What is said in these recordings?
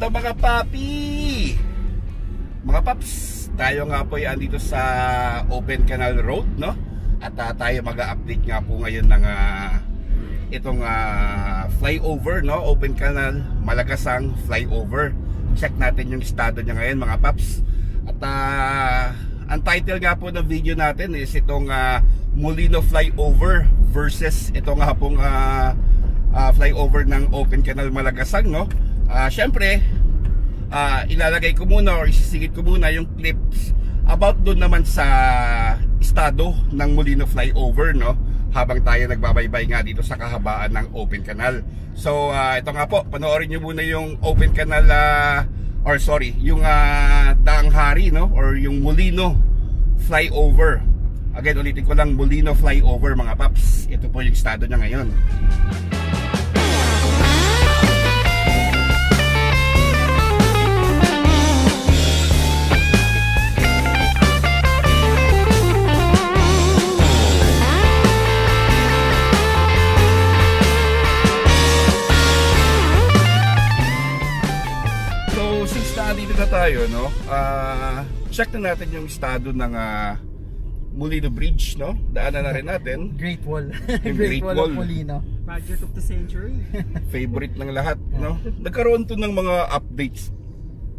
Ito mga papi, mga paps, tayo nga po ay andito sa Open Canal Road, no? At tayo mag-update nga po ngayon ng itong flyover, no? Open Canal Malagasang flyover. Check natin yung estado niya ngayon mga paps. At ang title nga po ng video natin is itong Molino flyover versus ito nga pong flyover ng Open Canal Malagasang, no? Syempre, ilalagay ko muna or isisingit ko muna yung clips about doon naman sa estado ng Molino flyover, no? Habang tayo nagbabaybay nga dito sa kahabaan ng Open Canal. So, ito nga po, panoorin nyo muna yung Open Canal, or sorry, yung Daang Hari, no? Or yung Molino flyover. Again, ulitin ko lang, Molino flyover mga paps. Ito po yung estado niya ngayon. Dito na tayo, no? Check na natin yung estado ng Molino Bridge, no? Daanan na rin natin. Great Wall. Great Wall of Molino. Project of the century. Favorite ng lahat, no? Nagkaroon to ng mga updates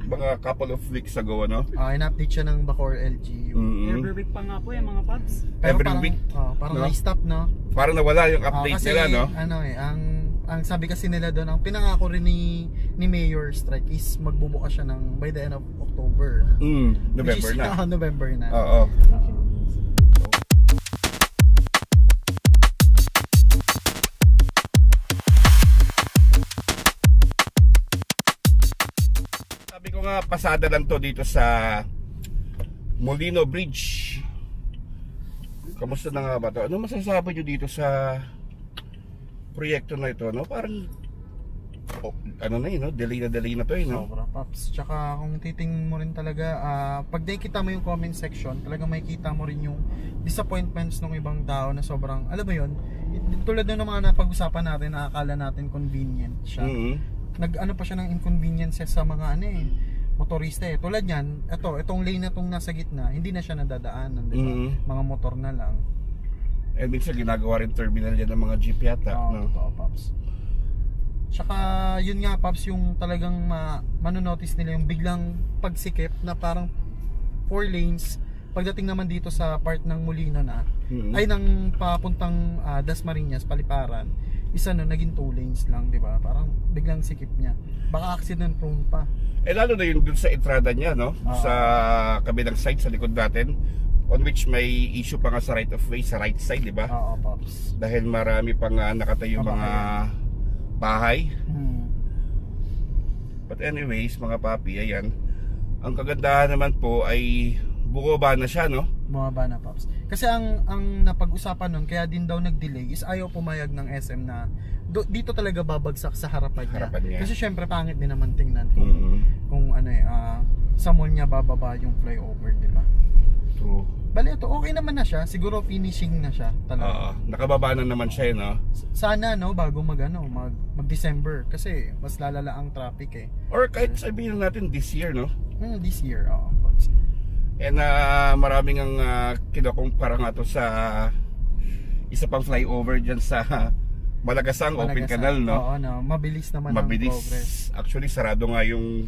mga couple of weeks ago, no? In-update siya ng Bacoor LGU. Every week pa nga po mga paps. Every week. Parang no? may stop, no? Parang nawala yung update kasi, nila, no? Ano ang sabi kasi nila doon, ang pinangako rin ni Mayor Strike is magbubukas siya ng by the end of October. November is, na. November na. Oo. Sabi ko nga, pasada lang to dito sa Molino Bridge. Kamusta na nga ba to? Ano masasabi nyo dito sa proyekto na ito, no? Parang ano na yun, no? Delay na to yun, no? Sobra, Paps. Tsaka kung titingnan mo rin talaga, pag nakikita mo yung comment section, talagang makikita mo rin yung disappointments ng ibang tao na sobrang, alam mo yun, tulad ng mga napag-usapan natin, nakakala natin convenient siya. Nag-ano pa siya ng inconveniences sa mga motorista eh. Tulad yan, itong lane na itong nasa gitna, hindi na siya nadadaanan, di ba? Mga motor na lang. Eh, minsan ginagawa rin terminal yan ng mga jeep yata, no? Totoo, Paps. Tsaka, yun nga, Paps, yung talagang manonotice nila yung biglang pagsikip na parang 4 lanes. Pagdating naman dito sa part ng Molino na, ay nang papuntang Dasmariñas, Paliparan, isa naging 2 lanes lang, di ba? Parang biglang sikip niya. Baka accident prone pa. Eh, lalo na yung dun sa entrada niya, no? Sa kabilang side, sa likod natin, on which may issue pa nga sa right of way, sa right side, di ba? Oo, Pops. Dahil marami pang nakatayo mga bahay. But anyways, mga papi, ayan. Ang kagandahan naman po ay bumaba na siya, no? Bumaba na, Pops. Kasi ang napag-usapan nun, kaya din daw nag-delay, is ayaw pumayag ng SM na dito talaga babagsak sa harapan niya. Kasi syempre pangit din naman tingnan kung sa mall niya bababa yung flyover, di ba? True. Bali ito, okay naman na siya. Siguro finishing na siya talaga. Nakababa na naman siya, no? Sana, no, bago mag-December. Kasi mas lalala ang traffic eh. Or kahit sabihin natin this year, no? This year, oo. And maraming ang kinukumpara nga to sa isa pang flyover dyan sa Malagasang Open Canal, no? Oo, no. Mabilis naman ang progress. Actually, sarado nga yung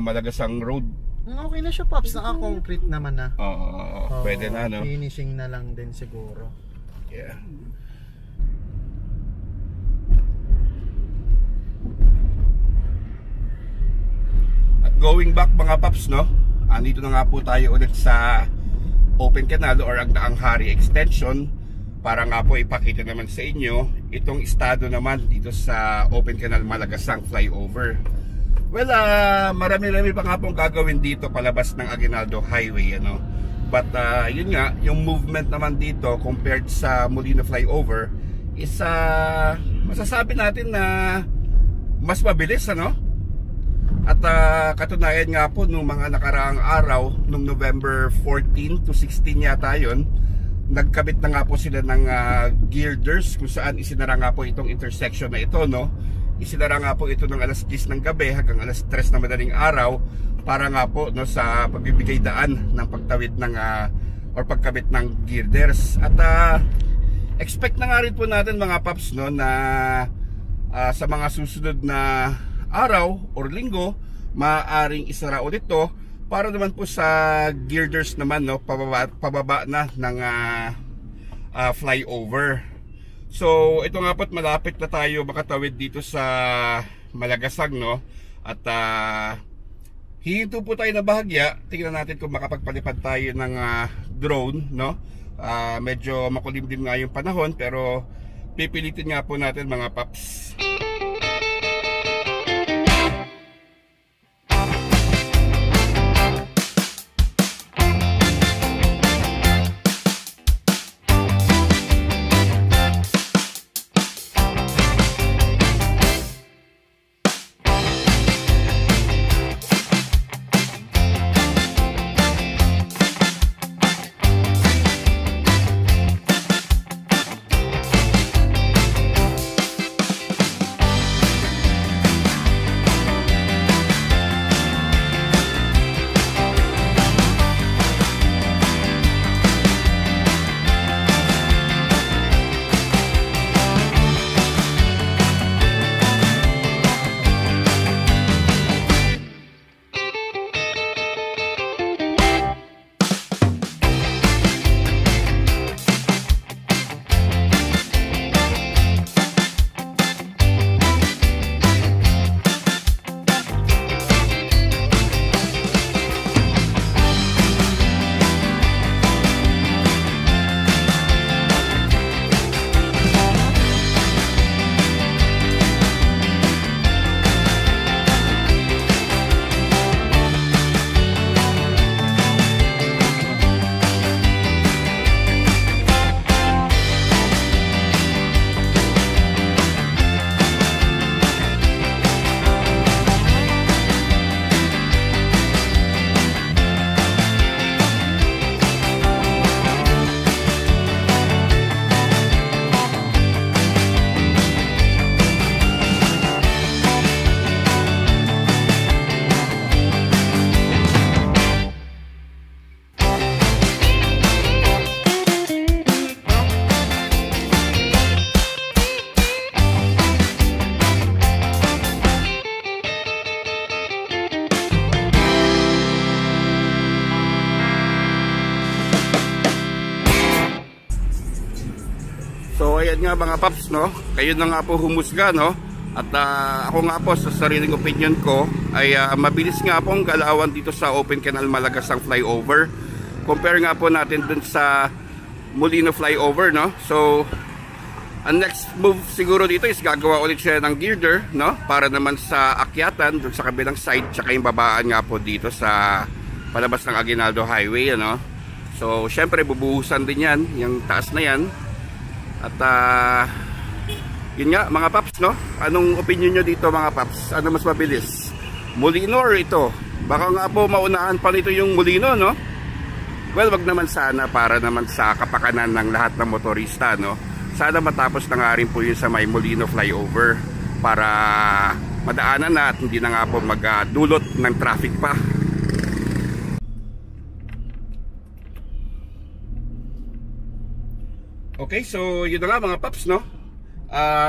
Malagasang Road. Okay na siya, Pops. Naka-concrete naman na. Oo, pwede na, no? Finishing na lang din siguro. Yeah. At going back mga Pops, no? Andito na nga po tayo ulit sa Open Canal or ang Daang Hari Extension para nga po ipakita naman sa inyo itong estado naman dito sa Open Canal Malagasang flyover. Well, marami-rami pa nga pong gagawin dito palabas ng Aguinaldo Highway, ano. But yun nga, yung movement naman dito compared sa Molino flyover is masasabi natin na mas mabilis, ano. At katunayan nga po nung mga nakaraang araw, nung November 14 to 16 yata yun, nagkabit na nga po sila ng girders kung saan isinara nga po itong intersection na ito, no. isinara nga po ito ng alas 10 ng gabi hanggang alas 3 na madaling araw para nga po no, sa pagbibigay daan ng pagtawid ng or pagkabit ng girders. At expect na nga rin po natin mga paps no, na sa mga susunod na araw or linggo maaaring isara ulit to para naman po sa girders naman no, pababa na ng flyover. So ito nga po't malapit na tayo makatawid dito sa Malagasang no. At hihinto po tayo na bahagya. Tingnan natin kung makapagpalipad tayo ng drone no. Medyo makulimlim nga yung panahon pero pipilitin nga po natin mga paps. So ayan nga mga paps no, kayo na nga po humusga no. At ako nga po sa sariling opinion ko ay mabilis nga po ang galawan dito sa Open Canal Malagasang flyover. Compare nga po natin dun sa Molino flyover no. So ang next move siguro dito is gagawa ulit siya ng girder no, para naman sa akyatan dun sa kabilang side, tsaka yung babaan nga po dito sa palabas ng Aguinaldo Highway ano. So syempre bubuhusan din yan, yung taas na yan. At yun nga mga paps no, anong opinion nyo dito mga paps? Ano mas mabilis, Molino or ito? Baka nga po maunahan pa nito yung Molino no. Well, wag naman sana, para naman sa kapakanan ng lahat ng motorista no. Sana matapos na nga rin po yun sa may Molino flyover para madaanan na at hindi na nga po magdulot ng traffic pa. Okay, so yun na nga mga paps no.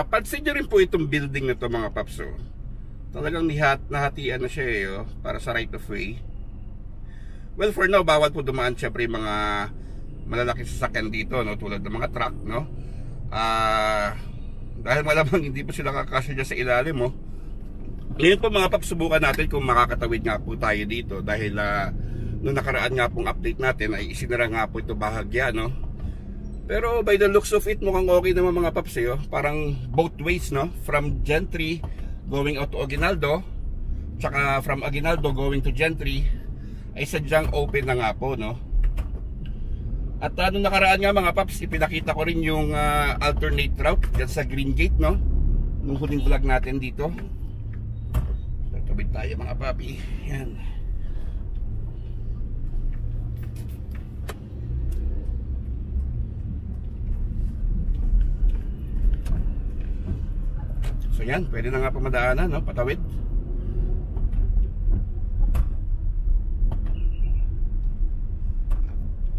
Pansin nyo rin po itong building na to mga paps oh. Talagang nahatian na siya eh, oh, para sa right of way. Well, for now bawal po dumaan syempre mga malalaking sasakyan dito no, tulad ng mga truck no. Dahil malamang hindi po sila kakasya dyan sa ilalim oh. Ngayon po mga paps, subukan natin kung makakatawid nga po tayo dito. Dahil nung nakaraan nga pong update natin ay isinara nga po ito bahagya no. Pero by the looks of it mukhang okay naman mga paps eh, oh. Parang both ways no, from Gentry going out to Aguinaldo, tsaka from Aguinaldo going to Gentry ay sadyang open na nga po no. At nung nakaraan nga mga paps, ipinakita ko rin yung alternate route dyan sa Green Gate no, nung huling vlog natin dito. Tatawid tayo mga papi. Yan. So So yan, pwede na nga pamadaanan, no? Patawid.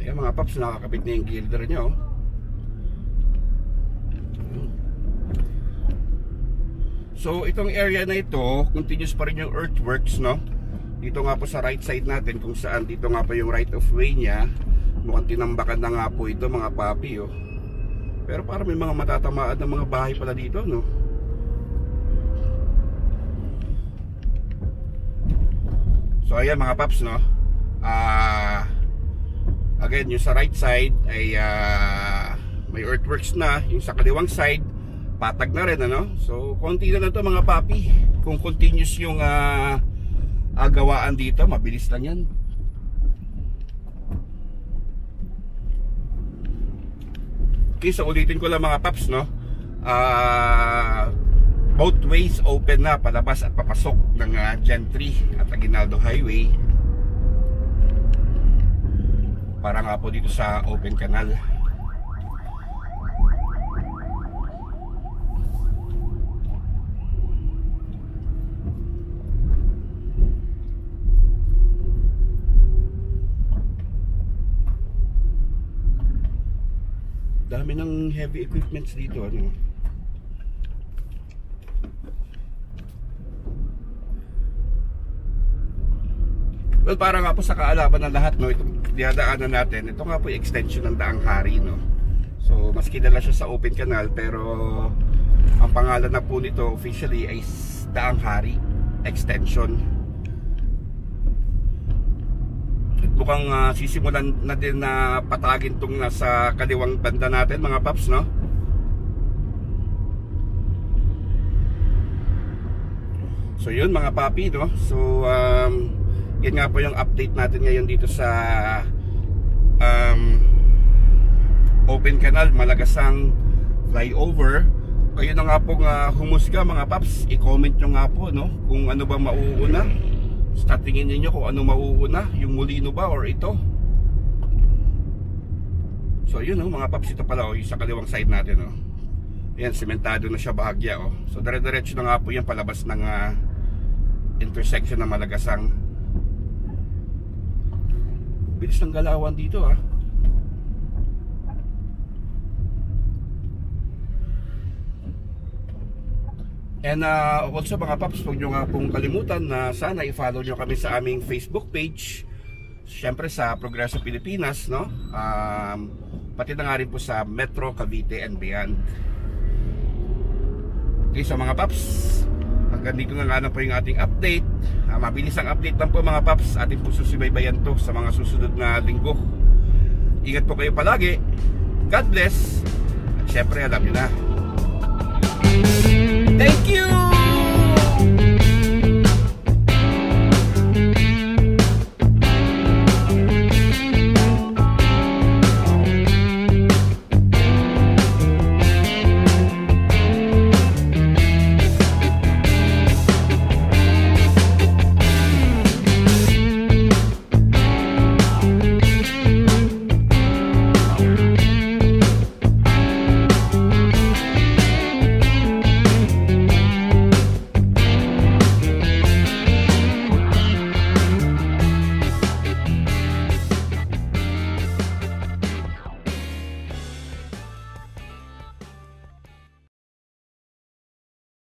Ayan mga paps, nakakapit na yung girder nyo. So itong area na ito, continuous pa rin yung earthworks, no? Dito nga po sa right side natin, kung saan dito nga po yung right of way niya. Mukhang tinambakan na nga po ito mga papi, oh. Pero parang may mga matatamaan ng mga bahay pala dito, no? So ayan mga paps, no? Again, yung sa right side ay may earthworks na. Yung sa kaliwang side, patag na rin, ano? So konti na to mga papi. Kung continuous yung gawaan dito, mabilis lang yan. Okay, so ulitin ko lang mga paps, no? Both ways open na, palabas at papasok ng Gentry at Aguinaldo Highway para nga po dito sa open canal. Dami ng heavy equipments dito, ano? Well, para nga po sa kaalaman ng lahat, no, itong dinadaanan natin, ito nga po yung extension ng Daang Hari, no. So, mas kilala siya sa open canal, pero ang pangalan na po nito officially ay Daang Hari Extension. At mukhang sisimulan na din na patagin tong nasa kaliwang banda natin, mga paps, no. So yun mga papi, no. So yan nga po yung update natin ngayon dito sa open canal, Malagasang flyover. Kayo na nga po humusga mga paps, i-comment nyo nga po, no, kung ano ba mauuna. Sa tingin niyo kung ano mauuna, yung Molino ba or ito. So yun, no, mga paps, ito pala, oh, yung sa kaliwang side natin, oh. Yan, sementado na siya bahagya, oh. So dire-diretso na nga po yan palabas ng intersection ng Malagasang. Bilis ng galawan dito, ha. And also mga paps, huwag nyo nga pong kalimutan na sana i-follow nyo kami sa aming Facebook page. Siyempre sa Progreso Pilipinas, no? Pati na nga rin po sa Metro Cavite and beyond. Okay, so mga paps, hanggang dito na nga po yung ating update. Mabilis ang update lang po mga paps. Ating po susubaybayan to sa mga susunod na linggo. Ingat po kayo palagi. God bless. At syempre alam nyo na,